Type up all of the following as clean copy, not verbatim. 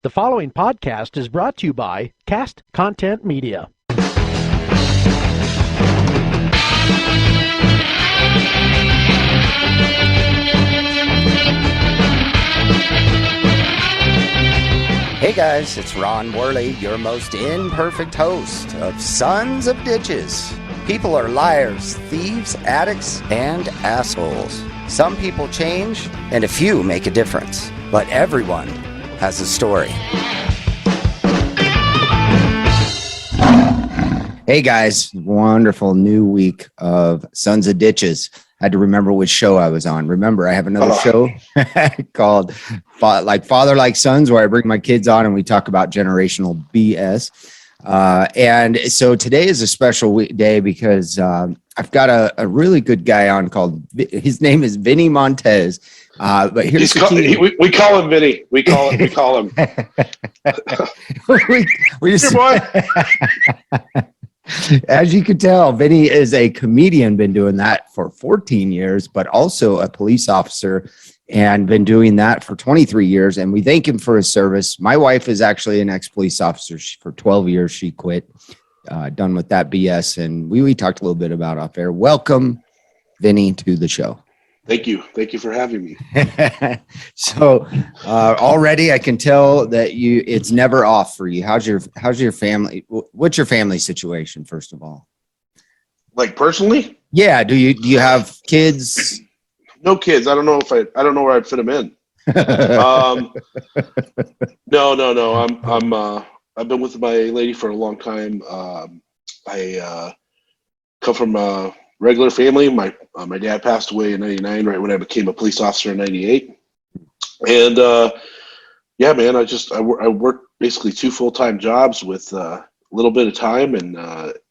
The following podcast is brought to you by Cast Content Media. Hey guys, it's Ron Worley, your most imperfect host of Sons of Ditches. People are liars, thieves, addicts, and assholes. Some people change, and a few make a difference. But everyone has a story. Hey guys, wonderful new week of Sons of Ditches. I had to remember which show I was on. Remember, I have another show called Father Like Sons, where I bring my kids on and we talk about generational BS. And so today is a special day because I've got a really good guy on his name is Vinnie Montez. But here's we call him Vinny. We call him. we just, Your boy. As you can tell, Vinny is a comedian, been doing that for 14 years, but also a police officer and been doing that for 23 years. And we thank him for his service. My wife is actually an ex-police officer. For 12 years, she quit, done with that BS. And we talked a little bit about off air. Welcome, Vinny, to the show. Thank you. Thank you for having me. So already I can tell that it's never off for you. How's your family? What's your family situation, first of all? Like personally? Yeah. Do you have kids? No kids. I don't know where I'd fit them in. No. I've been with my lady for a long time. I come from a regular family. My dad passed away in '99, right when I became a police officer in '98. And yeah, man, I work basically 2 full-time jobs with a little bit of time, and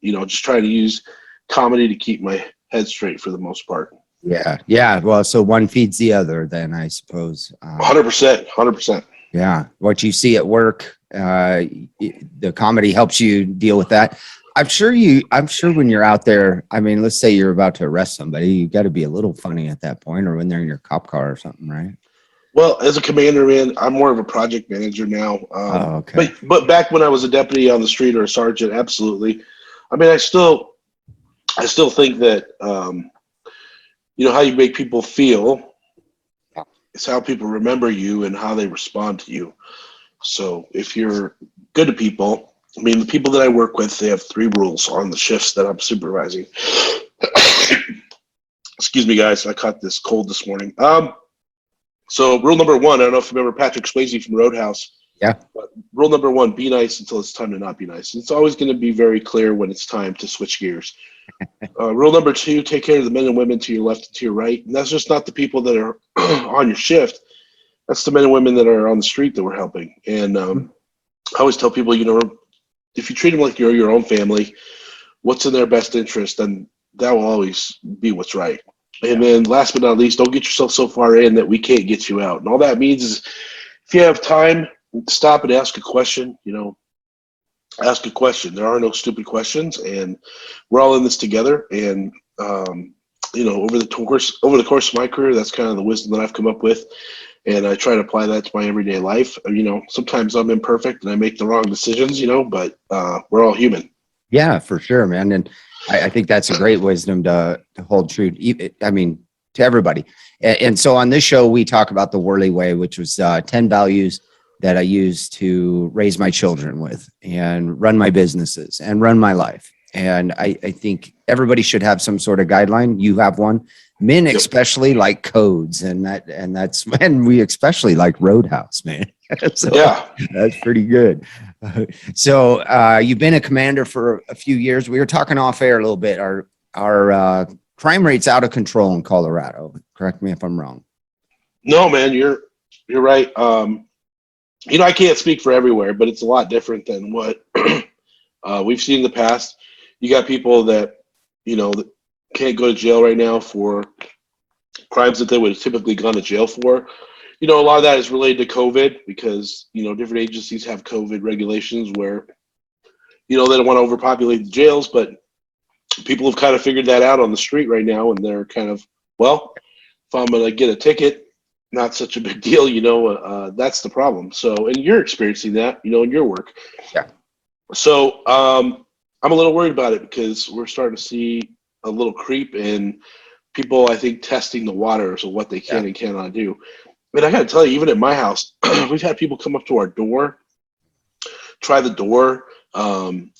just trying to use comedy to keep my head straight for the most part. Yeah. Well, so one feeds the other, then I suppose. 100%. Yeah. What you see at work, the comedy helps you deal with that. I'm sure when you're out there, I mean, let's say you're about to arrest somebody, you got to be a little funny at that point, or when they're in your cop car or something, right? Well, as a commander, man, I'm more of a project manager now. Okay. But back when I was a deputy on the street or a sergeant, absolutely. I mean, I still think that how you make people feel is how people remember you and how they respond to you. So if you're good to people, I mean, the people that I work with, they have 3 rules on the shifts that I'm supervising. Excuse me, guys. I caught this cold this morning. So rule number 1, I don't know if you remember Patrick Swayze from Roadhouse. Yeah. But rule number 1, be nice until it's time to not be nice. It's always going to be very clear when it's time to switch gears. Rule number 2, take care of the men and women to your left and to your right. And that's just not the people that are on your shift. That's the men and women that are on the street that we're helping. And I always tell people, if you treat them like you're your own family, what's in their best interest, then that will always be what's right. And then last but not least, don't get yourself so far in that we can't get you out. And all that means is if you have time, stop and ask a question, ask a question. There are no stupid questions, and we're all in this together. And, over the course of my career, that's kind of the wisdom that I've come up with. And I try to apply that to my everyday life. Sometimes I'm imperfect and I make the wrong decisions, but we're all human. Yeah, for sure, man. And I think that's a great wisdom to hold true. I mean, to everybody. And so on this show, we talk about the Worley Way, which was 10 values that I use to raise my children with and run my businesses and run my life. And I think everybody should have some sort of guideline. You have one. Men especially like codes, and that's when we especially like Roadhouse, man. So, yeah, that's pretty good. So you've been a commander for a few years. We were talking off air a little bit. Our crime rate's out of control in Colorado. Correct me if I'm wrong. No, man, you're right. I can't speak for everywhere, but it's a lot different than what we've seen in the past. You got people that that can't go to jail right now for crimes that they would have typically gone to jail for. A lot of that is related to COVID because, different agencies have COVID regulations where, they don't want to overpopulate the jails, but people have kind of figured that out on the street right now. And they're kind of, well, if I'm going to get a ticket, not such a big deal. That's the problem. So, and you're experiencing that, in your work. Yeah. So, I'm a little worried about it because we're starting to see a little creep in people, I think, testing the waters of what they can and cannot do. And I got to tell you, even at my house, we've had people come up to our door, try the door, and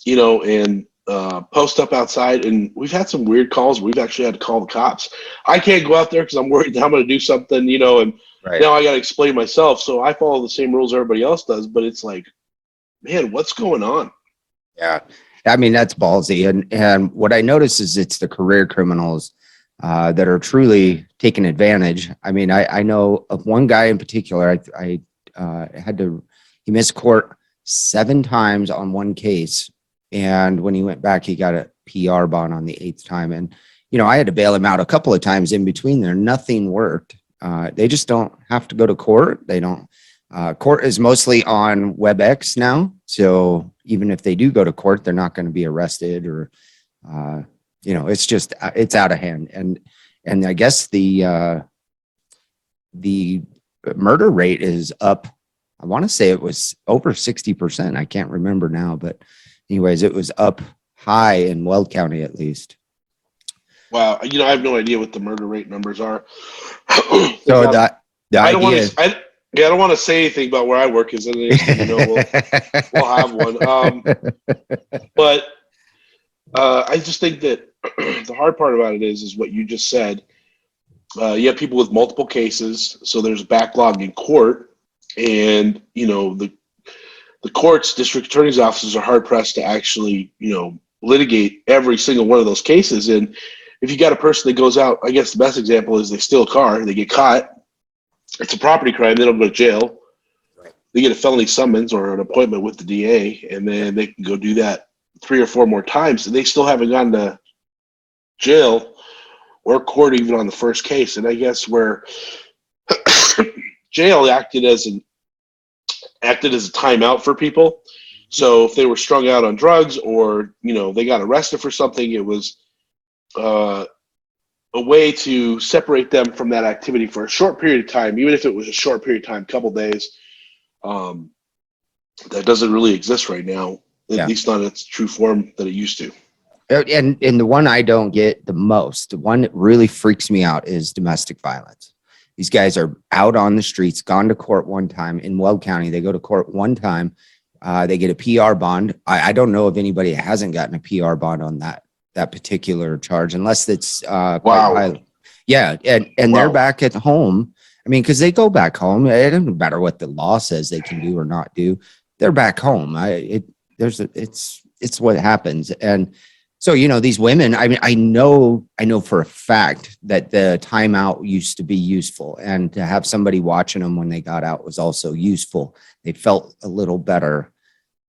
post up outside. And we've had some weird calls. We've actually had to call the cops. I can't go out there because I'm worried that I'm going to do something, and Right. now I got to explain myself. So I follow the same rules everybody else does, but it's like, man, what's going on? Yeah. I mean, that's ballsy. And what I notice is it's the career criminals that are truly taking advantage. I mean, I know of one guy in particular. I he missed court 7 times on one case. And when he went back, he got a PR bond on the 8th time. And, I had to bail him out a couple of times in between there. Nothing worked. They just don't have to go to court. They don't. Court is mostly on WebEx now. So even if they do go to court, they're not going to be arrested or, it's out of hand. And I guess the murder rate is up. I want to say it was over 60%. I can't remember now, but anyways, it was up high in Weld County, at least. Wow. I have no idea what the murder rate numbers are. So the I don't want idea. to. I don't want to say anything about where I work because then we'll have one. But I just think that the hard part about it is what you just said. You have people with multiple cases, so there's a backlog in court, and the courts, district attorney's offices are hard pressed to actually litigate every single one of those cases. And if you got a person that goes out, I guess the best example is they steal a car, they get caught. It's a property crime. They don't go to jail. Right. They get a felony summons or an appointment with the DA, and then they can go do that 3 or 4 more times, and they still haven't gone to jail or court even on the first case. And I guess where jail acted as a timeout for people. So if they were strung out on drugs or they got arrested for something, it was a way to separate them from that activity for a short period of time, even if it was a short period of time, couple days. That doesn't really exist right now, at least not in its true form that it used to. And the one I don't get the most, the one that really freaks me out is domestic violence. These guys are out on the streets, gone to court one time in Weld County. They go to court one time. They get a PR bond. I don't know of anybody that hasn't gotten a PR bond on that particular charge, unless it's quite high. Yeah. And they're back at home. I mean, because they go back home. It doesn't matter what the law says they can do or not do. They're back home. It's what happens. And so, these women, I mean, I know for a fact that the timeout used to be useful, and to have somebody watching them when they got out was also useful. They felt a little better.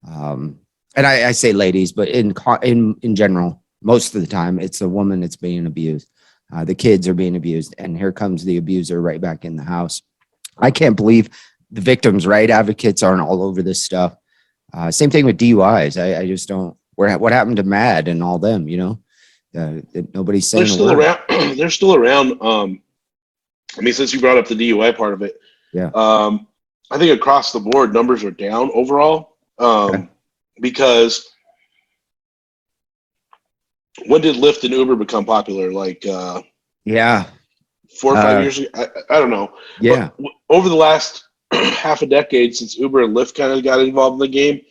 And I say ladies, but in general, most of the time it's a woman that's being abused. The kids are being abused, and here comes the abuser right back in the house. I can't believe the victims' right advocates aren't all over this stuff. Same thing with DUIs. I just don't. What happened to Mad and all them? Nobody's saying they're still around. They're still around. I mean, since you brought up the DUI part of it, I think across the board numbers are down overall. Because when did Lyft and Uber become popular? 4 or 5 years ago. I don't know. Yeah. But over the last half a decade, since Uber and Lyft kind of got involved in the game,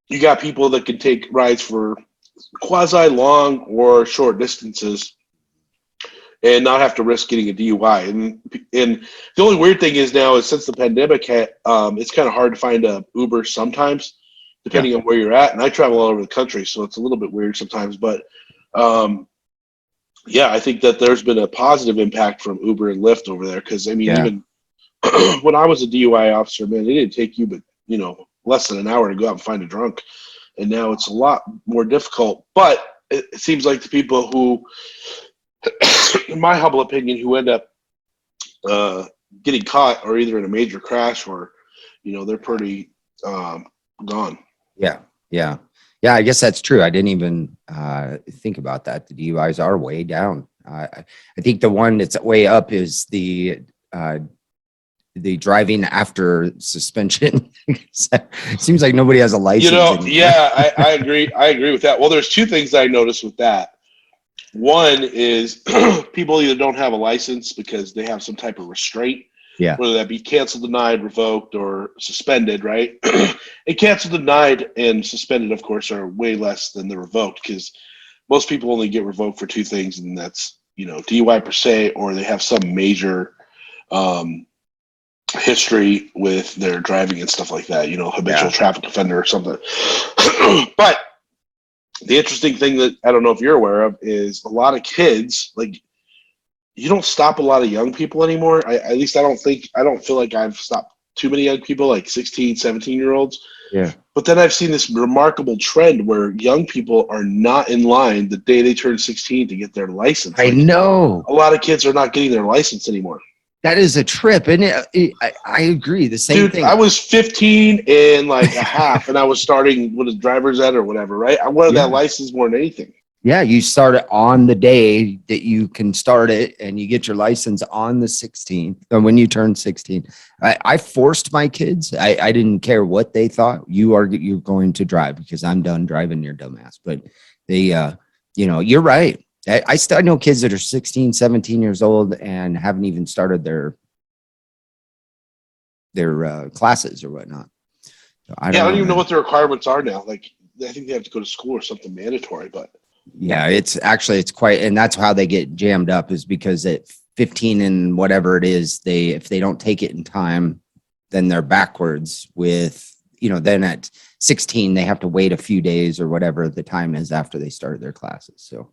you got people that can take rides for quasi long or short distances and not have to risk getting a DUI. And the only weird thing is now is since the pandemic hit, it's kind of hard to find a Uber sometimes, depending on where you're at. And I travel all over the country, so it's a little bit weird sometimes. But I think that there's been a positive impact from Uber and Lyft over there. Because I mean, even when I was a DUI officer, man, it didn't take you but less than an hour to go out and find a drunk. And now it's a lot more difficult. But it seems like the people who, in my humble opinion, who end up getting caught are either in a major crash or, they're pretty gone. Yeah. I guess that's true. I didn't even think about that. The DUIs are way down. I think the one that's way up is the the driving after suspension. Seems like nobody has a license anymore. Yeah, I agree. I agree with that. Well, there's two things I noticed with that. One is people either don't have a license because they have some type of restraint, Yeah. whether that be canceled, denied, revoked, or suspended, right? And canceled, denied, and suspended, of course, are way less than the revoked because most people only get revoked for two things, and that's, DUI per se, or they have some major history with their driving and stuff like that, habitual traffic offender or something. But the interesting thing that I don't know if you're aware of is a lot of kids, like, you don't stop a lot of young people anymore. At least I don't feel like I've stopped too many young people, like 16, 17-year-olds. Yeah. But then I've seen this remarkable trend where young people are not in line the day they turn 16 to get their license. I know. A lot of kids are not getting their license anymore. That is a trip, and I agree. The same thing. I was 15 and like a half, and I was starting with a driver's ed or whatever, right? I wanted that license more than anything. Yeah, you start it on the day that you can start it, and you get your license on the 16th, or when you turn 16. I forced my kids. I didn't care what they thought. You're going to drive because I'm done driving your dumbass. But they, you're right. I still know kids that are 16, 17 years old and haven't even started their classes or whatnot. So I don't even know what the requirements are now. Like, I think they have to go to school or something mandatory, but yeah, it's quite, and that's how they get jammed up, is because at 15 and whatever it is, if they don't take it in time, then they're backwards with, then at 16, they have to wait a few days or whatever the time is after they started their classes. So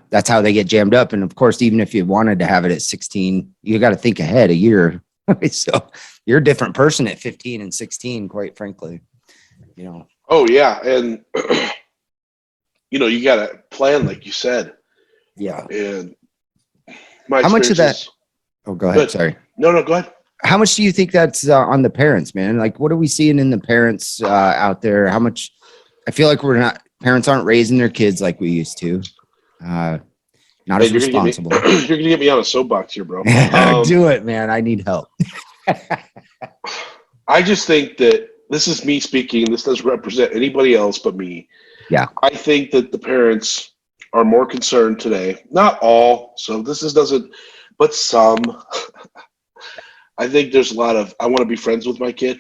that's how they get jammed up. And of course, even if you wanted to have it at 16, you got to think ahead a year. So you're a different person at 15 and 16, quite frankly, Oh yeah. And you got to plan, like you said. Yeah. And how much of that? Oh, go ahead. Sorry. No, go ahead. How much do you think that's on the parents, man? Like, what are we seeing in the parents out there? How much? I feel like parents aren't raising their kids like we used to. Not as responsible. You're going to get me on a soapbox here, bro. Do it, man. I need help. I just think that this is me speaking. This doesn't represent anybody else but me. Yeah. I think that the parents are more concerned today. Not all. So but some. I think there's a lot of, I want to be friends with my kid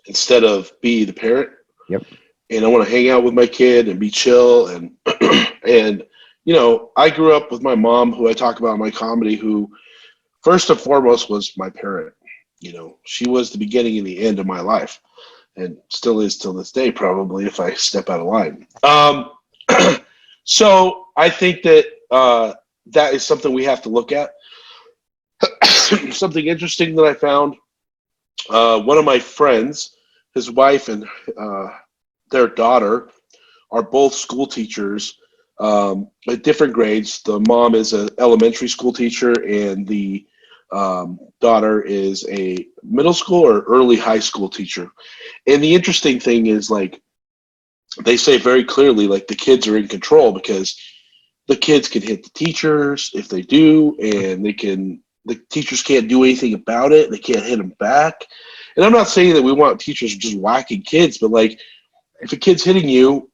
instead of be the parent. Yep. And I want to hang out with my kid and be chill. And, and, I grew up with my mom, who I talk about in my comedy, who first and foremost was my parent. She was the beginning and the end of my life, and still is till this day, probably, if I step out of line. So I think that that is something we have to look at. Something interesting that I found, one of my friends, his wife and their daughter are both school teachers at different grades. The mom is an elementary school teacher, and the daughter is a middle school or early high school teacher. And the interesting thing is, like, they say very clearly, like, the kids are in control because the kids can hit the teachers if they do, and the teachers can't do anything about it. They can't hit them back. And I'm not saying that we want teachers just whacking kids, but, like, if a kid's hitting you,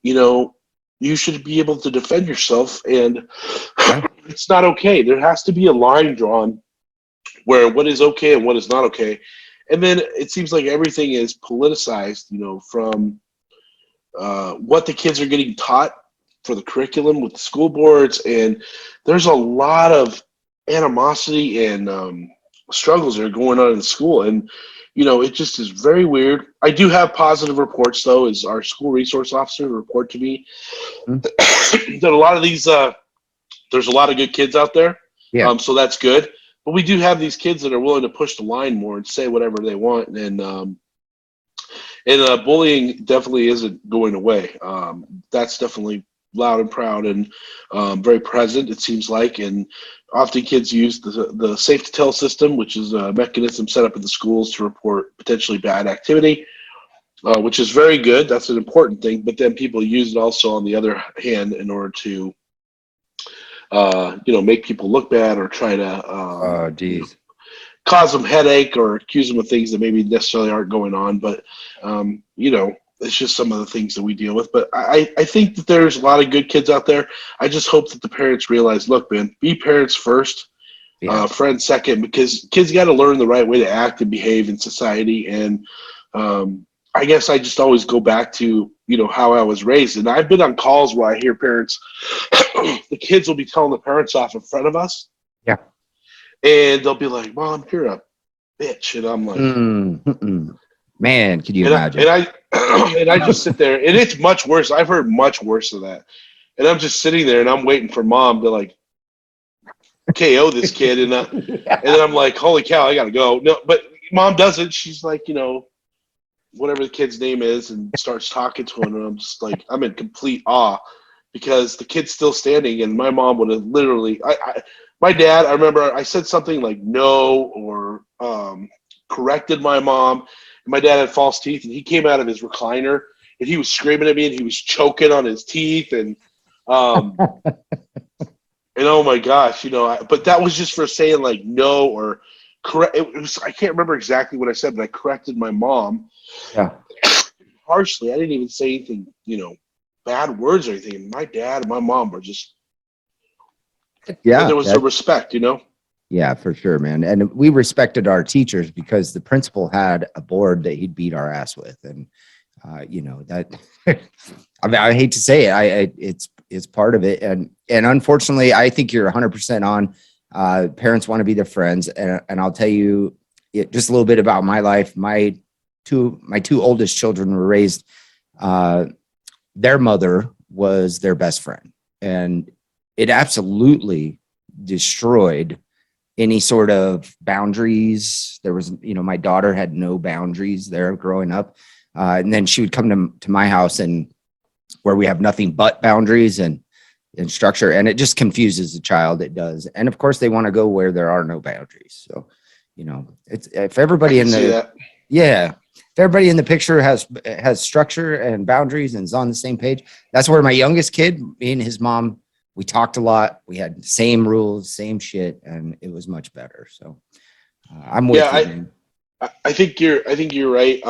you should be able to defend yourself, and it's not okay. There has to be a line drawn where what is okay and what is not okay. And then it seems like everything is politicized, from what the kids are getting taught for the curriculum with the school boards. And there's a lot of animosity and struggles that are going on in school. And, it just is very weird. I do have positive reports, though, as our school resource officer report to me that a lot of these, there's a lot of good kids out there. Yeah. So that's good. But we do have these kids that are willing to push the line more and say whatever they want. And bullying definitely isn't going away. That's definitely loud and proud and very present, it seems like. And often kids use the safe to tell system, which is a mechanism set up in the schools to report potentially bad activity, which is very good. That's an important thing. But then people use it also on the other hand in order to make people look bad or try to cause them headache or accuse them of things that maybe necessarily aren't going on. But, it's just some of the things that we deal with. But I think that there's a lot of good kids out there. I just hope that the parents realize, look, man, be parents first, friends second, because kids got to learn the right way to act and behave in society. And I guess I just always go back to, how I was raised. And I've been on calls where I hear parents, the kids will be telling the parents off in front of us. Yeah. And they'll be like, Mom, you're a bitch. And I'm like, man, could you imagine? And I just sit there, and it's much worse. I've heard much worse of that. And I'm just sitting there, and I'm waiting for Mom to like KO this kid, and then I'm like, holy cow, I gotta go. No, but Mom doesn't. She's like, whatever the kid's name is, and starts talking to him, and I'm just like, I'm in complete awe because the kid's still standing, and my mom would have literally. My dad, I remember I said something like no or corrected my mom. My dad had false teeth, and he came out of his recliner, and he was screaming at me, and he was choking on his teeth, and and oh my gosh, but that was just for saying like no or correct. It was, I can't remember exactly what I said, but I corrected my mom. Yeah. Harshly. I didn't even say anything, bad words or anything. And my dad and my mom were just, there was a respect, Yeah, for sure, man. And we respected our teachers because the principal had a board that he'd beat our ass with. And, that, I mean, I hate to say it, it's part of it. And unfortunately, I think you're 100% on. Parents want to be their friends. And I'll tell you just a little bit about my life. My two oldest children were raised, their mother was their best friend. And it absolutely destroyed any sort of boundaries. There was, my daughter had no boundaries there growing up. And then she would come to my house and where we have nothing but boundaries and structure. And it just confuses the child. It does. And of course they want to go where there are no boundaries. So, it's if everybody in the, if everybody in the picture has structure and boundaries and is on the same page, that's where my youngest kid, me and his mom, we talked a lot. We had the same rules, same shit, and it was much better. So I'm with you. Man. I think you're right.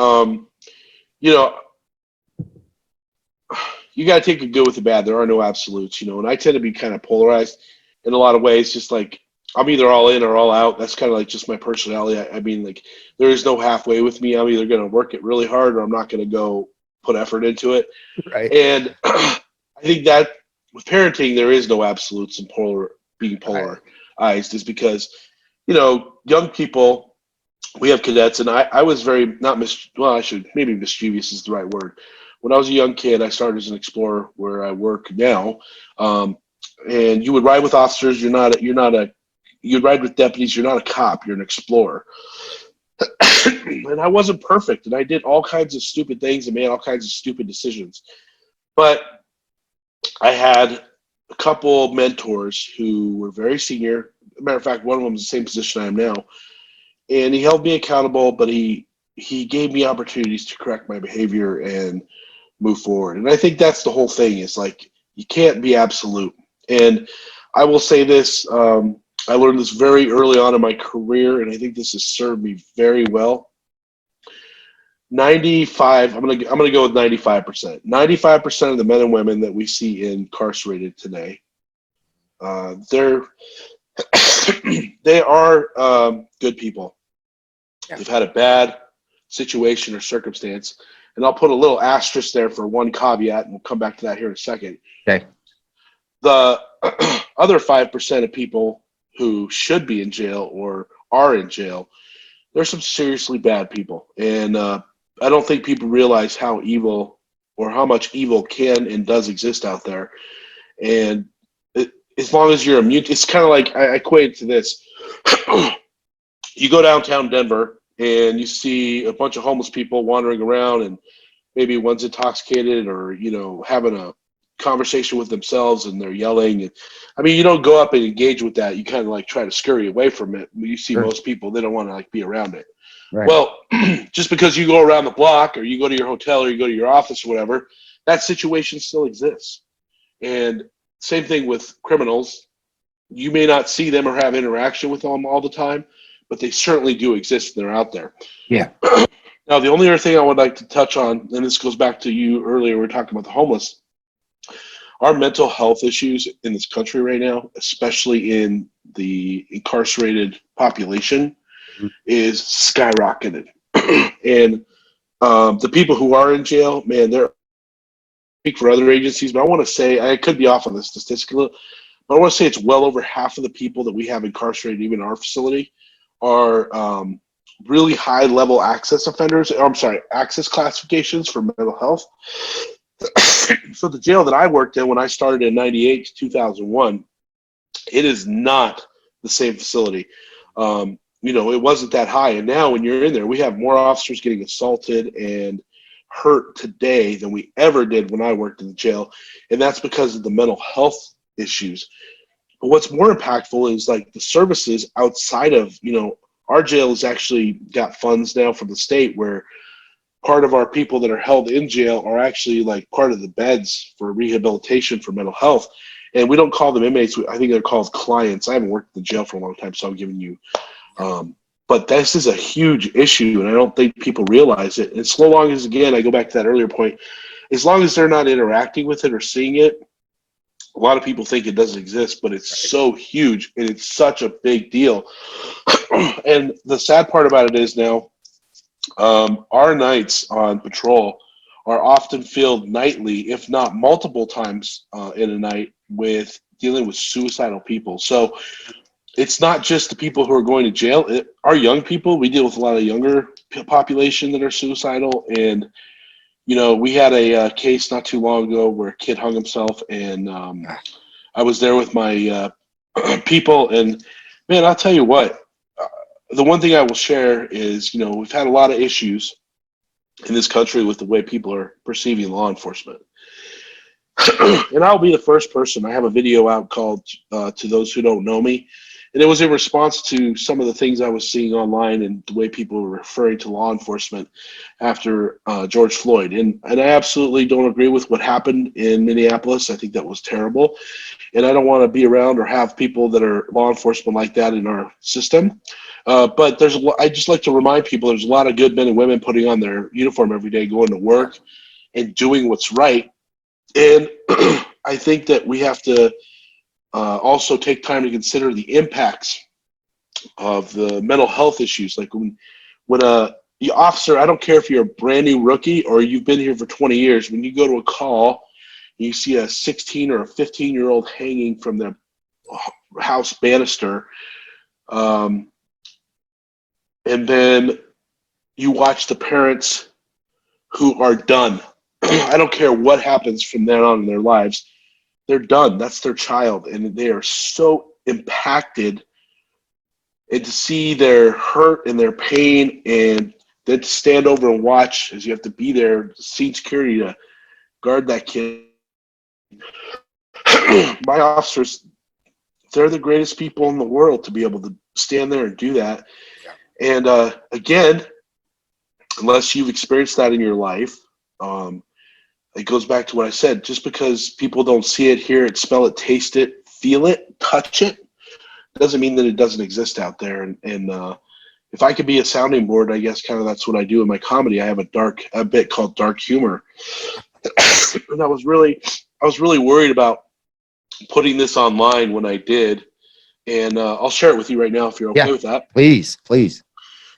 You got to take the good with the bad. There are no absolutes, and I tend to be kind of polarized in a lot of ways. Just like I'm either all in or all out. That's kind of like just my personality. I mean, like there is no halfway with me. I'm either going to work it really hard or I'm not going to go put effort into it. Right. And I think that with parenting, there is no absolutes and being polarized is because, young people, we have cadets, and I was very maybe mischievous is the right word. When I was a young kid, I started as an explorer where I work now. And you would ride with officers. You'd ride with deputies. You're not a cop. You're an explorer. And I wasn't perfect, and I did all kinds of stupid things and made all kinds of stupid decisions. But I had a couple mentors who were very senior. As a matter of fact, one of them was the same position I am now. And he held me accountable, but he gave me opportunities to correct my behavior and move forward. And I think that's the whole thing is like, you can't be absolute. And I will say this, I learned this very early on in my career, and I think this has served me very well. 95, I'm gonna go with 95%. 95% of the men and women that we see incarcerated today, they are good people. Yeah. They've had a bad situation or circumstance, and I'll put a little asterisk there for one caveat, and we'll come back to that here in a second. Okay. The other 5% of people who should be in jail or are in jail, there's some seriously bad people, and I don't think people realize how evil or how much evil can and does exist out there. And as long as you're immune, it's kind of like I equate it to this. You go downtown Denver and you see a bunch of homeless people wandering around, and maybe one's intoxicated or, having a conversation with themselves and they're yelling. And I mean, you don't go up and engage with that. You kind of like try to scurry away from it. You see most people, they don't want to like be around it. Right. Well, just because you go around the block or you go to your hotel or you go to your office or whatever, that situation still exists. And same thing with criminals. You may not see them or have interaction with them all the time, but they certainly do exist and they're out there. Yeah. Now, the only other thing I would like to touch on, and this goes back to you earlier, we were talking about the homeless. Our mental health issues in this country right now, especially in the incarcerated population, is skyrocketed. And the people who are in jail, man, they're speak for other agencies, but I want to say, I could be off on this statistically, but I want to say it's well over half of the people that we have incarcerated, even in our facility, are really high level access offenders. I'm sorry, access classifications for mental health. So the jail that I worked in when I started in 98 to 2001, it is not the same facility. It wasn't that high. And now when you're in there, we have more officers getting assaulted and hurt today than we ever did when I worked in the jail. And that's because of the mental health issues. But what's more impactful is like the services outside of, our jail has actually got funds now from the state where part of our people that are held in jail are actually like part of the beds for rehabilitation for mental health. And we don't call them inmates. I think they're called clients. I haven't worked in the jail for a long time, so I'm giving you. But this is a huge issue, and I don't think people realize it. And so long as, again, I go back to that earlier point, as long as they're not interacting with it or seeing it, a lot of people think it doesn't exist, but it's so huge, and it's such a big deal. And the sad part about it is now, our nights on patrol are often filled nightly, if not multiple times in a night, with dealing with suicidal people. So it's not just the people who are going to jail. Our young people, we deal with a lot of younger population that are suicidal. And, we had a case not too long ago where a kid hung himself, and I was there with my people. And, man, I'll tell you what, the one thing I will share is, we've had a lot of issues in this country with the way people are perceiving law enforcement. And I'll be the first person. I have a video out called To Those Who Don't Know Me. And it was in response to some of the things I was seeing online and the way people were referring to law enforcement after George Floyd. And I absolutely don't agree with what happened in Minneapolis. I think that was terrible. And I don't want to be around or have people that are law enforcement like that in our system. But I just like to remind people there's a lot of good men and women putting on their uniform every day, going to work and doing what's right. And I think that we have to also take time to consider the impacts of the mental health issues. Like when the officer, I don't care if you're a brand new rookie or you've been here for 20 years, when you go to a call, you see a 16 or a 15-year-old hanging from the house banister, and then you watch the parents who are done. I don't care what happens from then on in their lives. They're done. That's their child. And they are so impacted. And to see their hurt and their pain, and then to stand over and watch as you have to be there, scene security to guard that kid. My officers, they're the greatest people in the world to be able to stand there and do that. Yeah. And again, unless you've experienced that in your life, it goes back to what I said. Just because people don't see it, hear it, smell it, taste it, feel it, touch it, doesn't mean that it doesn't exist out there. And if I could be a sounding board, I guess kind of that's what I do in my comedy. I have a bit called dark humor. And I was really worried about putting this online when I did. And I'll share it with you right now if you're okay with that. Please.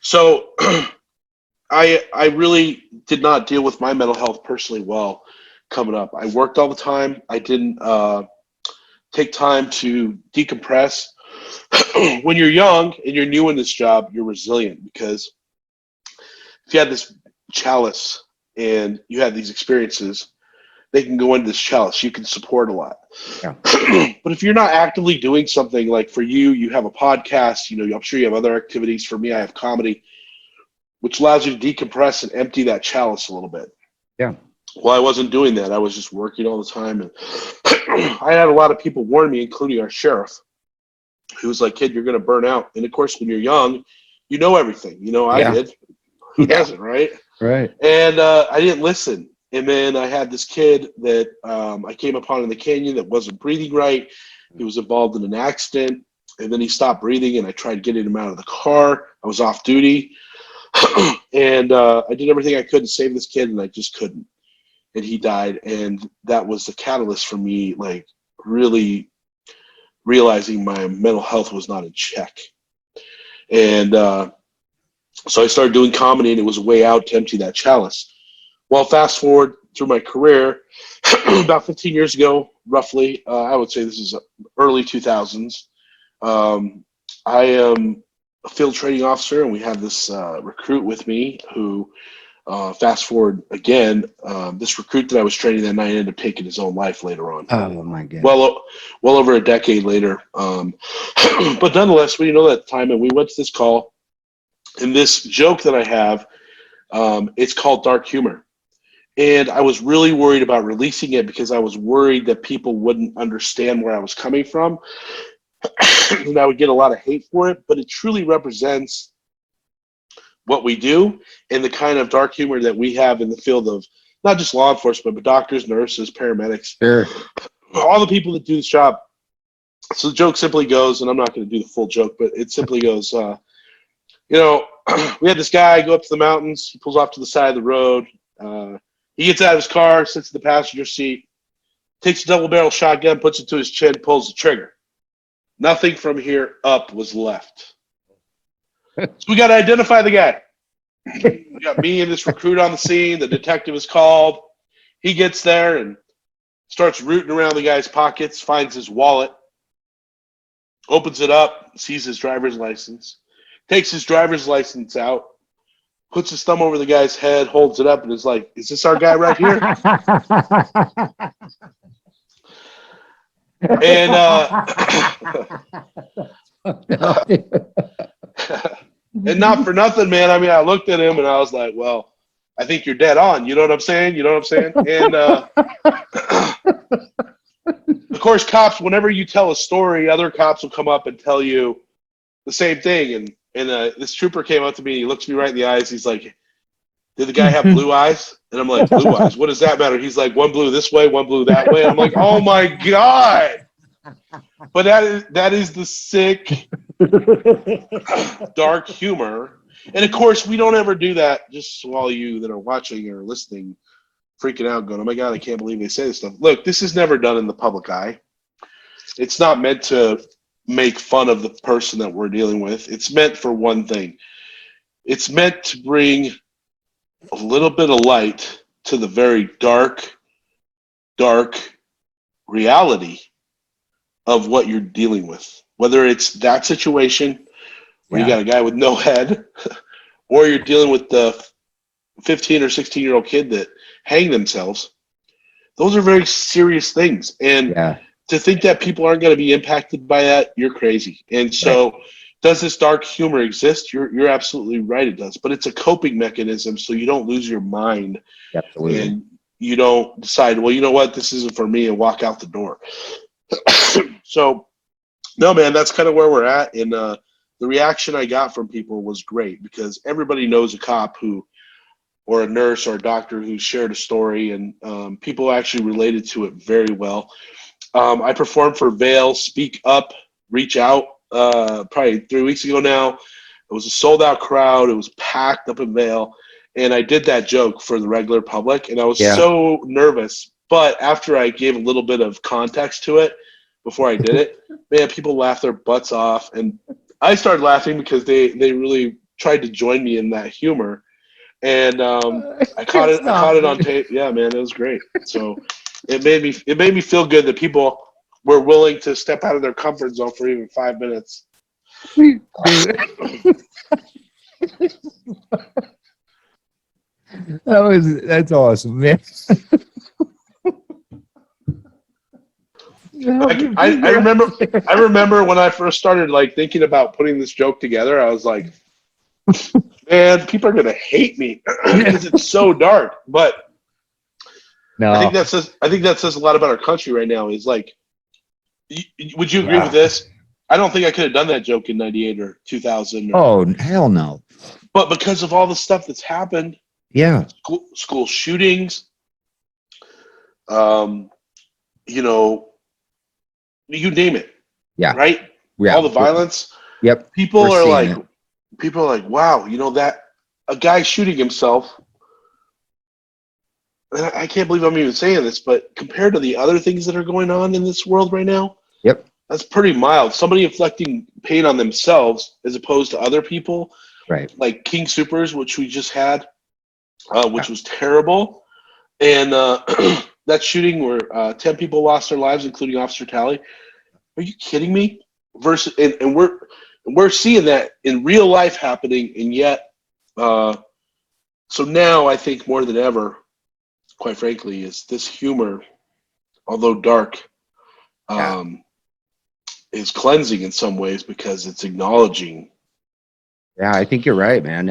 So I really did not deal with my mental health personally well coming up. I worked all the time. I didn't take time to decompress. When you're young and you're new in this job, you're resilient because if you had this chalice and you had these experiences, they can go into this chalice. You can support a lot. Yeah. But if you're not actively doing something, like for you, you have a podcast, I'm sure you have other activities. For me, I have comedy, which allows you to decompress and empty that chalice a little bit. Yeah. Well, I wasn't doing that. I was just working all the time. And I had a lot of people warn me, including our sheriff, who was like, kid, you're going to burn out. And of course, when you're young, you know everything. I did. Who doesn't, right? Right. And I didn't listen. And then I had this kid that I came upon in the canyon that wasn't breathing right. He was involved in an accident. and then he stopped breathing, and I tried getting him out of the car. I was off duty, and I did everything I could to save this kid, and I just couldn't. And he died, and that was the catalyst for me, like, really realizing my mental health was not in check. And so I started doing comedy, and it was a way out to empty that chalice. Well, fast forward through my career, about 15 years ago, roughly, I would say this is early 2000s. I am a field training officer, and we have this recruit with me who, fast forward again, this recruit that I was training that night ended up taking his own life later on. Oh my God. Well over a decade later. But nonetheless, we know that time, and we went to this call, and this joke that I have, it's called dark humor. And I was really worried about releasing it because I was worried that people wouldn't understand where I was coming from. And I would get a lot of hate for it, but it truly represents what we do and the kind of dark humor that we have in the field of not just law enforcement, but doctors, nurses, paramedics, Sure. all the people that do this job. So the joke simply goes, and I'm not going to do the full joke, but it simply goes, we had this guy go up to the mountains. He pulls off to the side of the road. He gets out of his car, sits in the passenger seat, takes a double-barrel shotgun, puts it to his chin, pulls the trigger. Nothing from here up was left. So we got to identify the guy. We got me and this recruit on the scene. The detective is called. He gets there and starts rooting around the guy's pockets, finds his wallet, opens it up, sees his driver's license, takes his driver's license out, puts his thumb over the guy's head, holds it up, and is like, "Is this our guy right here?" And and not for nothing, man. I mean, I looked at him and I was like, "Well, I think you're dead on." You know what I'm saying? You know what I'm saying? And of course, cops, whenever you tell a story, other cops will come up and tell you the same thing. And this trooper came up to me. He looks me right in the eyes. He's like, "Did the guy have blue eyes?" And I'm like, "Blue eyes? What does that matter?" He's like, "One blue this way, one blue that way." And I'm like, "Oh my God." But that is the sick, dark humor. And of course, we don't ever do that. Just so all you that are watching or listening, freaking out, going, "Oh my God, I can't believe they say this stuff." Look, this is never done in the public eye. It's not meant to make fun of the person that we're dealing with. It's meant for one thing. It's meant to bring a little bit of light to the very dark, dark reality of what you're dealing with. Whether it's that situation where you got a guy with no head, or you're dealing with the 15 or 16-year-old kid that hanged themselves. Those are very serious things. And to think that people aren't going to be impacted by that, you're crazy. And so does this dark humor exist? You're absolutely right, it does. But it's a coping mechanism so you don't lose your mind. Absolutely. And you don't decide, well, you know what, this isn't for me, and walk out the door. So, no, man, that's kind of where we're at. And the reaction I got from people was great because everybody knows a cop who, or a nurse or a doctor who shared a story, and people actually related to it very well. I performed for Vail Speak Up, Reach Out, probably 3 weeks ago now. It was a sold-out crowd. It was packed up in Vail, and I did that joke for the regular public, and I was so nervous. But after I gave a little bit of context to it before I did it, man, people laughed their butts off, and I started laughing because they really tried to join me in that humor. And I caught it on tape. Yeah, man, it was great. So it made me feel good that people were willing to step out of their comfort zone for even 5 minutes. That's awesome, man. I remember when I first started thinking about putting this joke together, I was like, man, people are gonna hate me because it's so dark. But no, I think that says a lot about our country right now. Is like, would you agree with this? I don't think I could have done that joke in '98 or 2000. Oh, hell no! But because of all the stuff that's happened, school shootings, you name it, right? Yeah. all the violence. Yep. People We're are seeing like, it. wow, that a guy shooting himself. And I can't believe I'm even saying this, but compared to the other things that are going on in this world right now, Yep. that's pretty mild. Somebody inflicting pain on themselves as opposed to other people, Right. like King Supers, which we just had, which was terrible. And that shooting where 10 people lost their lives, including Officer Talley. Are you kidding me? And we're seeing that in real life happening, and yet, so now I think more than ever, quite frankly, is this humor, although dark, is cleansing in some ways because it's acknowledging. Yeah, I think you're right, man.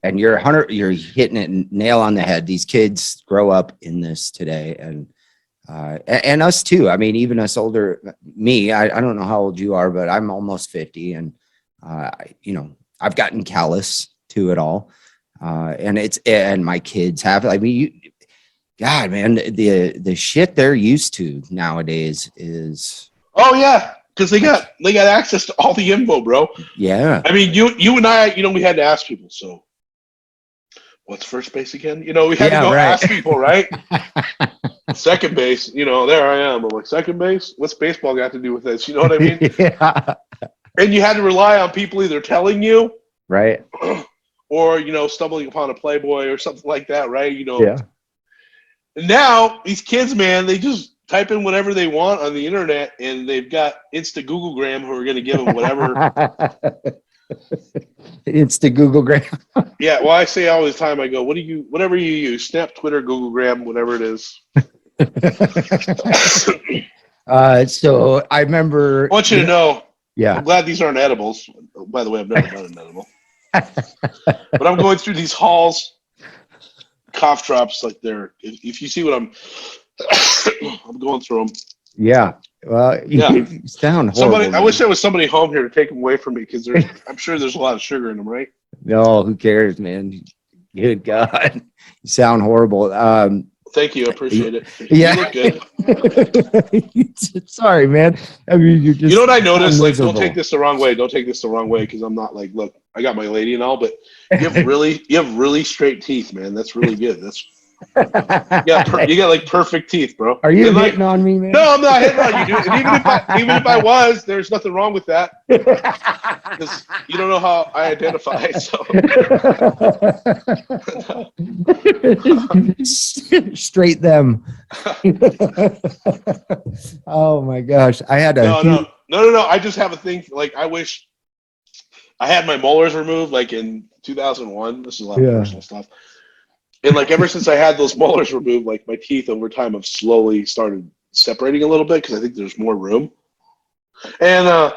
And you're hitting it nail on the head. These kids grow up in this today, and us too. I mean, even us older, me, I don't know how old you are, but I'm almost 50, and I've gotten callous to it all. And my kids have. I mean, God, man, the shit they're used to nowadays is. Oh yeah, because they got access to all the info, bro. Yeah. I mean, you and I, we had to ask people. So, what's first base again? We had to go ask people, right? Second base. There I am. I'm like, second base. What's baseball got to do with this? You know what I mean? Yeah. And you had to rely on people either telling you, right, or stumbling upon a Playboy or something like that, right? Yeah. And now these kids, man, they just type in whatever they want on the internet, and they've got Insta Googlegram who are going to give them whatever. Insta Googlegram. Yeah, well, I say all the time, I go, whatever you use, Snap, Twitter, Googlegram, whatever it is. So I remember. I want you to know. Yeah. I'm glad these aren't edibles. By the way, I've never done an edible. But I'm going through these halls, cough drops, like if you see what I'm going through them. Yeah. Well, you sound horrible. I wish there was somebody home here to take them away from me, because I'm sure there's a lot of sugar in them, right? No, who cares, man? Good God. You sound horrible. Thank you. I appreciate it. Yeah. You look good. Sorry, man. I mean, you're just. You know what I noticed? Like, miserable. don't take this the wrong way. Don't take this the wrong way, because I'm not like, look, I got my lady and all, but you have really straight teeth, man. That's really good. That's you got like perfect teeth, bro. Are you hitting on me, man? No, I'm not hitting on you, dude. And even if I was, there's nothing wrong with that, because you don't know how I identify. So straight them. Oh my gosh, I had a no. I just have a thing. Like, I wish I had my molars removed, like in 2001. This is a lot of personal stuff. And like, ever since I had those molars removed, like, my teeth over time have slowly started separating a little bit, because I think there's more room. And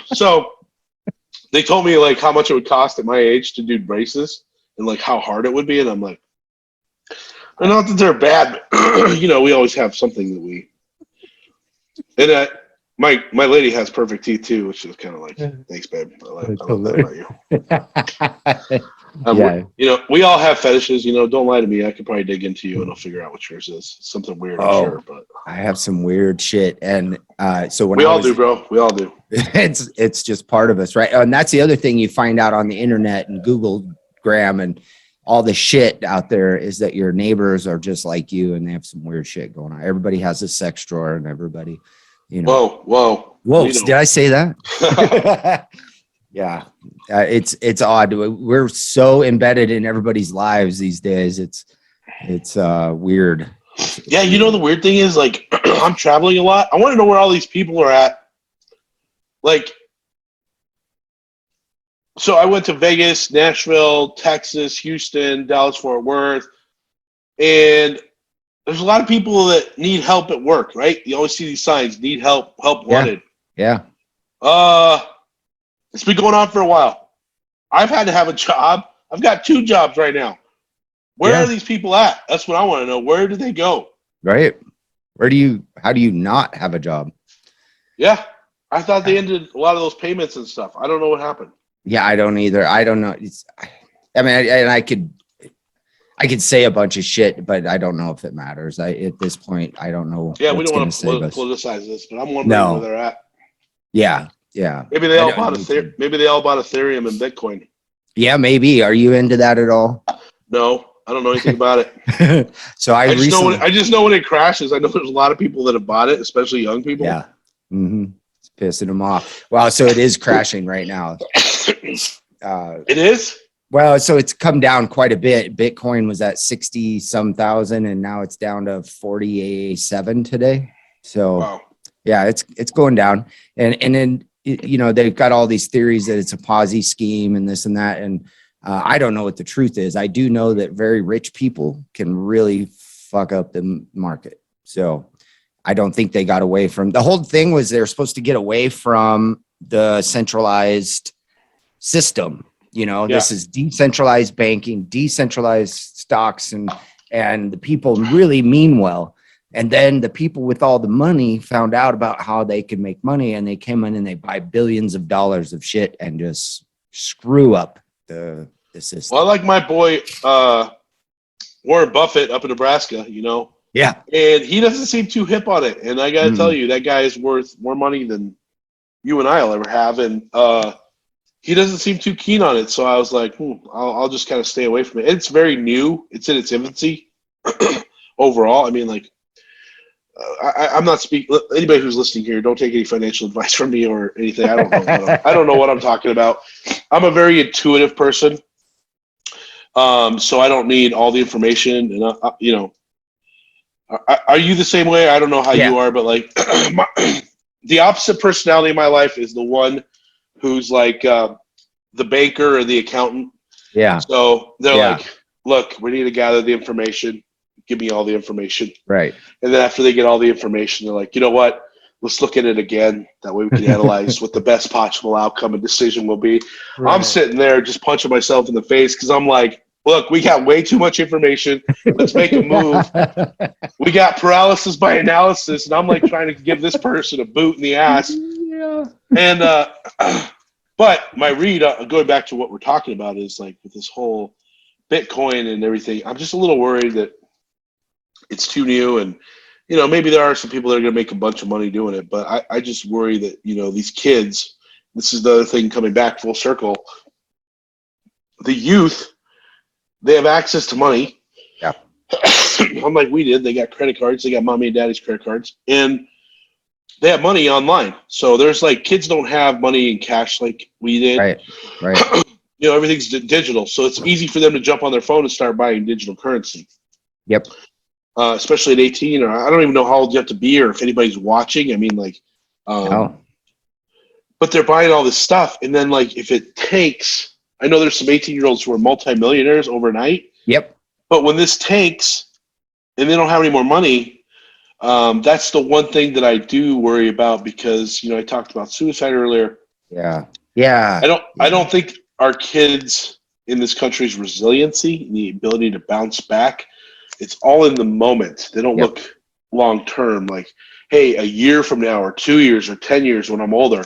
so they told me like how much it would cost at my age to do braces, and like how hard it would be. And I'm like, not that they're bad, but we always have something that we. And my lady has perfect teeth too, which is kind of like, thanks, babe. I love that about you. We all have fetishes. Don't lie to me. I could probably dig into you and I'll figure out what yours is. It's something weird, I'm sure. But I have some weird shit, and so when we all do, bro. We all do. It's just part of us, right? And that's the other thing you find out on the internet and Googlegram and all the shit out there, is that your neighbors are just like you, and they have some weird shit going on. Everybody has a sex drawer, and everybody, Whoa! Did I say that? Yeah, it's odd. We're so embedded in everybody's lives these days. It's weird. Yeah, the weird thing is, like, I'm traveling a lot. I want to know where all these people are at. Like, so I went to Vegas, Nashville, Texas, Houston, Dallas, Fort Worth, and there's a lot of people that need help at work, right? You always see these signs: need help, help wanted. Yeah. It's been going on for a while. I've had to have a job. I've got 2 jobs right now. Where are these people at? That's what I want to know. Where do they go? Right. How do you not have a job? Yeah. I thought they ended a lot of those payments and stuff. I don't know what happened. Yeah, I don't either. I don't know. I could say a bunch of shit, but I don't know if it matters. At this point, I don't know. Yeah, we don't want to politicize this, but I'm wondering where they're at. Yeah. Yeah. Maybe they all I bought know, me too. maybe they all bought Ethereum and Bitcoin. Yeah, maybe. Are you into that at all? No, I don't know anything about it. So I recently, I just know when it crashes. I know there's a lot of people that have bought it, especially young people. yeah. It's pissing them off. Wow. So it is crashing right now. It is? Well, so it's come down quite a bit. Bitcoin was at 60 some thousand and now it's down to 47 today. So Wow. yeah, it's going down. And then, you know, they've got all these theories that it's a Ponzi scheme and this and that. And I don't know what the truth is. I do know that very rich people can really fuck up the market. So I don't think they got away from the whole thing. Was they're supposed to get away from the centralized system. You know, this is decentralized banking, decentralized stocks, and the people really mean well. And then the people with all the money found out about how they could make money, and they came in and they buy billions of dollars of shit and just screw up the system. Well, I like my boy Warren Buffett up in Nebraska, you know. Yeah. And he doesn't seem too hip on it. And I got to tell you, that guy is worth more money than you and I will ever have. And he doesn't seem too keen on it. So I was like, I'll just kind of stay away from it. It's very new. It's in its infancy overall. I mean, like, I'm not speaking. Anybody who's listening here, don't take any financial advice from me or anything. I don't know what I'm talking about. I'm a very intuitive person. So I don't need all the information. And, you know, are you the same way? I don't know how you are, but like the opposite personality in my life is the one who's like the banker or the accountant. Yeah. So they're like, look, we need to gather the information. Give me all the information. Right. And then after they get all the information, they're like, you know what? Let's look at it again. That way we can analyze what the best possible outcome and decision will be. Right. I'm sitting there just punching myself in the face because I'm like, look, we got way too much information. Let's make a move. We got paralysis by analysis, and I'm like trying to give this person a boot in the ass. Yeah. And but my read, going back to what we're talking about, is like with this whole Bitcoin and everything, I'm just a little worried that it's too new, and you know, maybe there are some people that are going to make a bunch of money doing it, but I just worry that, you know, these kids, this is the other thing coming back full circle, the youth, they have access to money. Yeah. Unlike we did, they got credit cards, they got mommy and daddy's credit cards, and they have money online. So there's like, kids don't have money in cash like we did. Right. You know, everything's digital, so it's easy for them to jump on their phone and start buying digital currency. Yep. Especially at 18, or I don't even know how old you have to be, or if anybody's watching. I mean, like, but they're buying all this stuff, and then like, if it takes, I know there's some 18-year-olds who are multimillionaires overnight. Yep. But when this takes, and they don't have any more money, that's the one thing that I do worry about, because, you know, I talked about suicide earlier. Yeah. I don't think our kids in this country's resiliency and the ability to bounce back, it's all in the moment. They don't look long term, like, hey, a year from now or 2 years or 10 years when I'm older.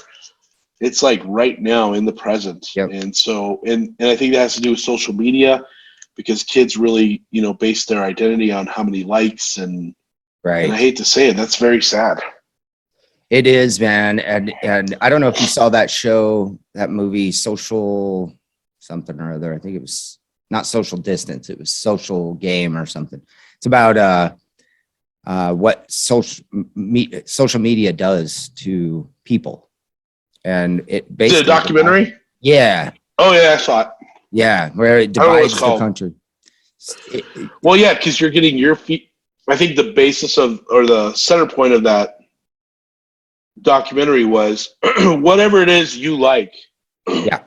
It's like right now in the present. Yep. And so, and I think that has to do with social media, because kids really, you know, base their identity on how many likes, and right. And I hate to say it, that's very sad. It is, man. And I don't know if you saw that show, that movie, Social something or other. I think it was not Social Distance. It was Social Game or something. It's about what social media does to people. And it basically... Is it a documentary? Yeah. Oh, yeah, I saw it. Yeah, where it divides the country. Well, yeah, because you're getting your feet. I think the basis of, or the center point of that documentary was whatever it is you like. Yeah.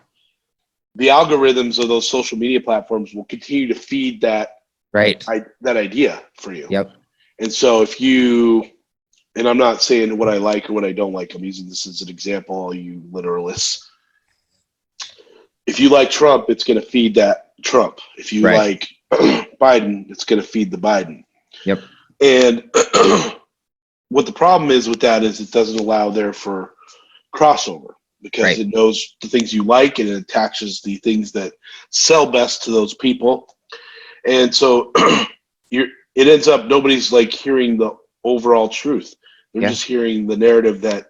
The algorithms of those social media platforms will continue to feed that that idea for you. Yep. And so if you, and I'm not saying what I like or what I don't like, I'm using this as an example, all you literalists. If you like Trump, it's going to feed that Trump. If you like Biden, it's going to feed the Biden. Yep. And what the problem is with that is it doesn't allow there for crossover, because it knows the things you like, and it attaches the things that sell best to those people. And so it ends up, nobody's like hearing the overall truth. They're just hearing the narrative that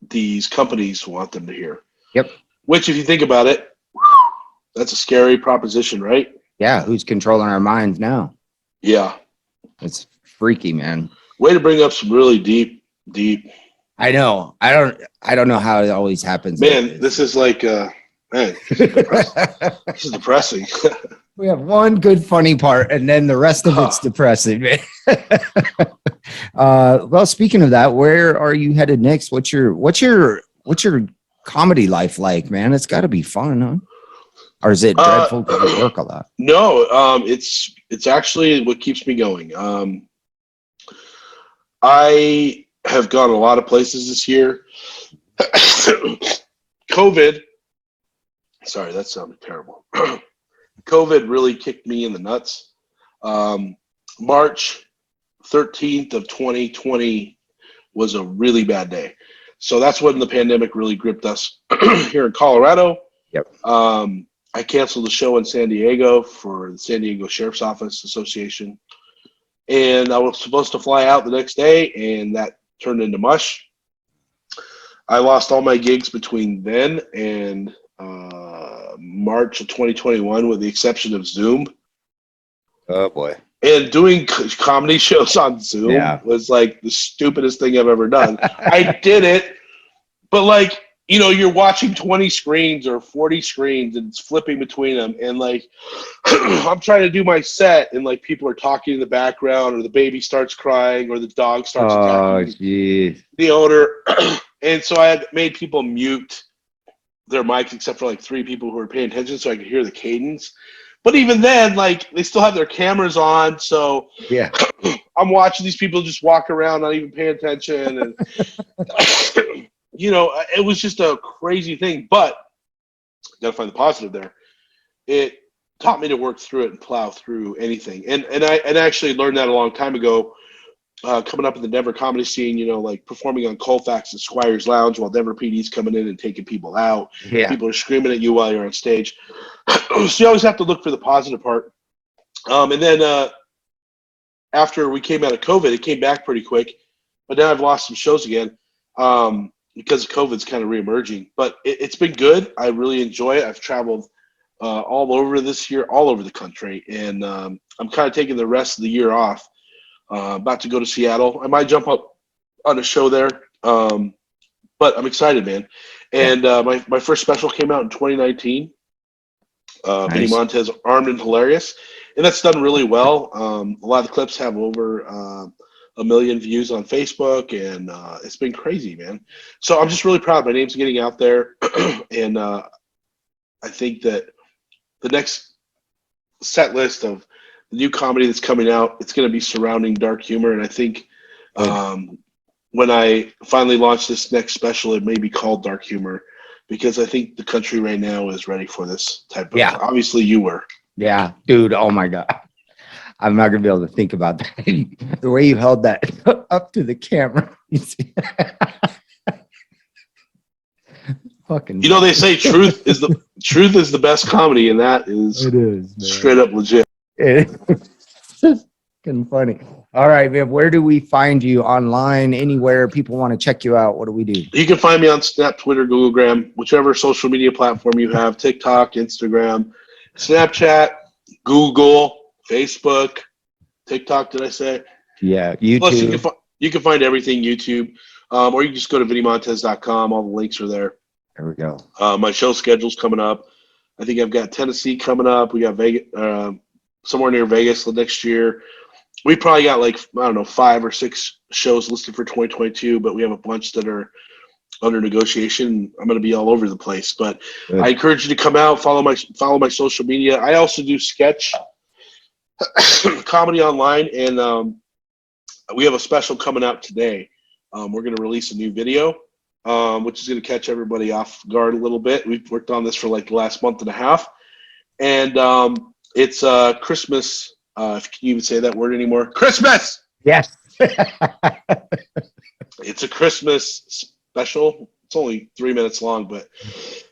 these companies want them to hear. Yep. Which, if you think about it, that's a scary proposition, right? Yeah. Who's controlling our minds now? Yeah. It's freaky, man. Way to bring up some really deep. I know. I don't know how it always happens. Man, like this is like, man, this is depressing. This is depressing. We have one good funny part, and then the rest of it's depressing, man. Well, speaking of that, where are you headed next? What's your comedy life like, man? It's got to be fun, huh? Or is it dreadful because you work a lot? No, it's actually what keeps me going. I have gone a lot of places this year. COVID. Sorry, that sounded terrible. COVID really kicked me in the nuts. March 13th of 2020 was a really bad day. So that's when the pandemic really gripped us here in Colorado. Yep. I canceled the show in San Diego for the San Diego Sheriff's Office Association. And I was supposed to fly out the next day, and that turned into mush. I lost all my gigs between then and March of 2021, with the exception of Zoom. Oh, boy. And doing comedy shows on Zoom was like the stupidest thing I've ever done. I did it, but like, you know, you're watching 20 screens or 40 screens and it's flipping between them. And like, I'm trying to do my set and like people are talking in the background, or the baby starts crying, or the dog starts attacking the owner. And so I had made people mute their mics except for like 3 people who were paying attention so I could hear the cadence. But even then, like, they still have their cameras on. So yeah, I'm watching these people just walk around, not even paying attention. And, you know, it was just a crazy thing. But got to find the positive there. It taught me to work through it and plow through anything. And I actually learned that a long time ago, coming up in the Denver comedy scene, you know, like performing on Colfax and Squire's Lounge while Denver PD's coming in and taking people out. Yeah. People are screaming at you while you're on stage. So you always have to look for the positive part. And then after we came out of COVID, it came back pretty quick. But now I've lost some shows again because COVID's kind of reemerging. But it's been good. I really enjoy it. I've traveled all over this year, all over the country. And I'm kind of taking the rest of the year off. About to go to Seattle. I might jump up on a show there. But I'm excited, man. And my first special came out in 2019. Nice. Vinnie Montez, Armed and Hilarious. And that's done really well. A lot of the clips have over 1 million views on Facebook, and it's been crazy, man. So I'm just really proud. My name's getting out there. And I think that the next set list of the new comedy that's coming out, it's going to be surrounding dark humor. And I think when I finally launch this next special, it may be called Dark Humor, because I think the country right now is ready for this type of. Yeah. Obviously, you were. Yeah, dude. Oh my God. I'm not gonna be able to think about that. The way you held that up to the camera. Fucking. You know, they say truth is the best comedy, and that is. It is, man. Straight up legit. It's fucking funny. All right, man. Where do we find you online? Anywhere people want to check you out? What do we do? You can find me on Snap, Twitter, Googlegram, whichever social media platform you have. TikTok, Instagram, Snapchat, Google, Facebook, TikTok. Did I say? Yeah, YouTube. Plus, you can find everything YouTube, or you can just go to VinnieMontez.com. All the links are there. There we go. My show schedule's coming up. I think I've got Tennessee coming up. We got Vegas, somewhere near Vegas next year. We probably got like, I don't know, 5 or 6 shows listed for 2022, but we have a bunch that are under negotiation. I'm going to be all over the place, but good. I encourage you to come out, follow my social media. I also do sketch comedy online, and we have a special coming out today. We're going to release a new video, which is going to catch everybody off guard a little bit. We've worked on this for like the last month and a half, and it's Christmas. If you can even say that word anymore. Christmas! Yes. It's a Christmas special. It's only 3 minutes long, but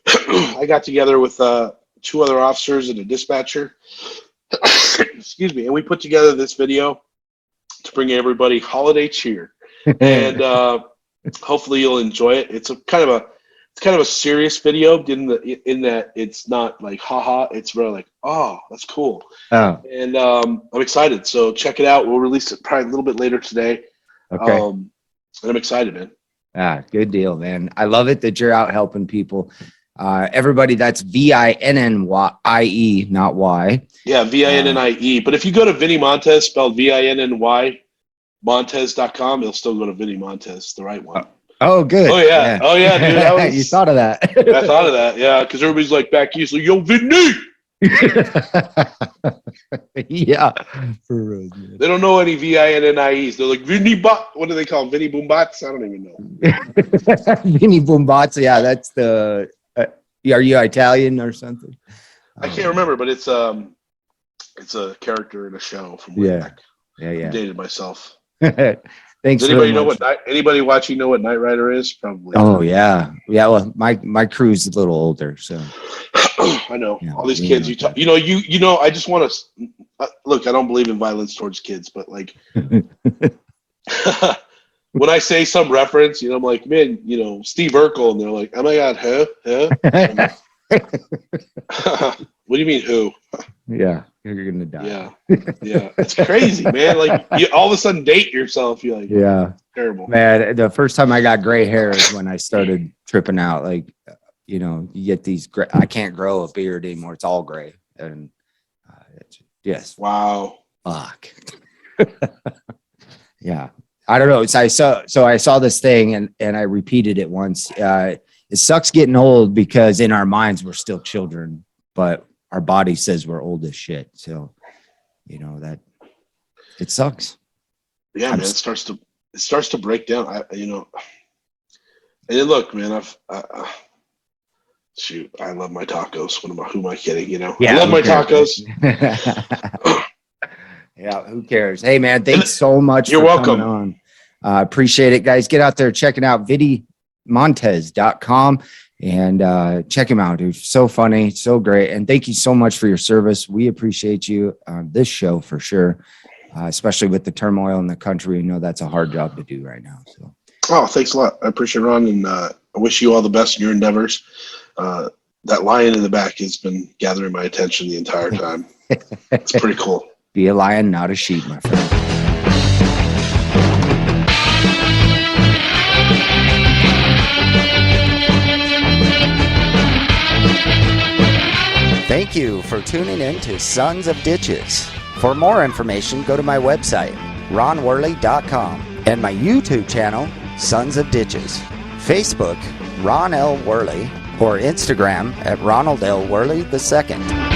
I got together with 2 other officers and a dispatcher. Excuse me. And we put together this video to bring everybody holiday cheer. And Hopefully you'll enjoy it. It's kind of a serious video in that it's not like haha. It's really like, oh, that's cool. Oh, And I'm excited. So check it out. We'll release it probably a little bit later today. okay. And I'm excited, man. Good deal, man. I love it that you're out helping people. Everybody, that's VINNYIE, not Y. Yeah, VINNIE. But if you go to Vinnie Montez, spelled VINNY, Montez.com, it'll still go to Vinnie Montez, the right one. Oh, good. Oh, yeah. Oh, yeah, dude. That was, You thought of that. I thought of that, yeah, because everybody's like back east, like, yo, Vinnie! Yeah. For real, man. They don't know any VINNIEs. They're like, Vinnie what do they call them? Vinnie Boombots? I don't even know. Vinnie Boombots. Yeah, that's the. Are you Italian or something? I can't remember, but it's a character in a show from way back. Yeah. I dated myself. Thanks. Does anybody know what anybody watching know what Knight Rider is? Probably. Oh yeah. Well, my crew's a little older, so. I know all these kids. I just want to look. I don't believe in violence towards kids, but like when I say some reference, I'm like, man, Steve Urkel, and they're like, oh my god, who? What do you mean who? Yeah, you're gonna die. Yeah, it's crazy, man. Like you all of a sudden date yourself. You're like, yeah, terrible. Man, the first time I got gray hair is when I started tripping out. Like, you get these. I can't grow a beard anymore. It's all gray, and yes. Wow. Fuck. Yeah, I don't know. I saw this thing and I repeated it once. It sucks getting old because in our minds we're still children, but our body says we're old as shit. So, that it sucks. Yeah, man. It starts to break down. And then look, man. Shoot, I love my tacos. Who am I kidding? Yeah, I love my tacos. Yeah, who cares? Hey, man, thanks so much. You're welcome. Coming on. Appreciate it, guys. Get out there, checking out VinnieMontez.com and check him out, dude. So funny, so great. And thank you so much for your service. We appreciate you on this show for sure, especially with the turmoil in the country. That's a hard job to do right now. So, oh, thanks a lot. I appreciate it, Ron, and I wish you all the best in your endeavors. That lion in the back has been gathering my attention the entire time. It's pretty cool. Be a lion, not a sheep, my friend. Thank you for tuning in to Sons of Ditches. For more information, go to my website, ronworley.com, and my YouTube channel, Sons of Ditches. Facebook, Ron L. Worley, or Instagram at Ronald L. Worley II.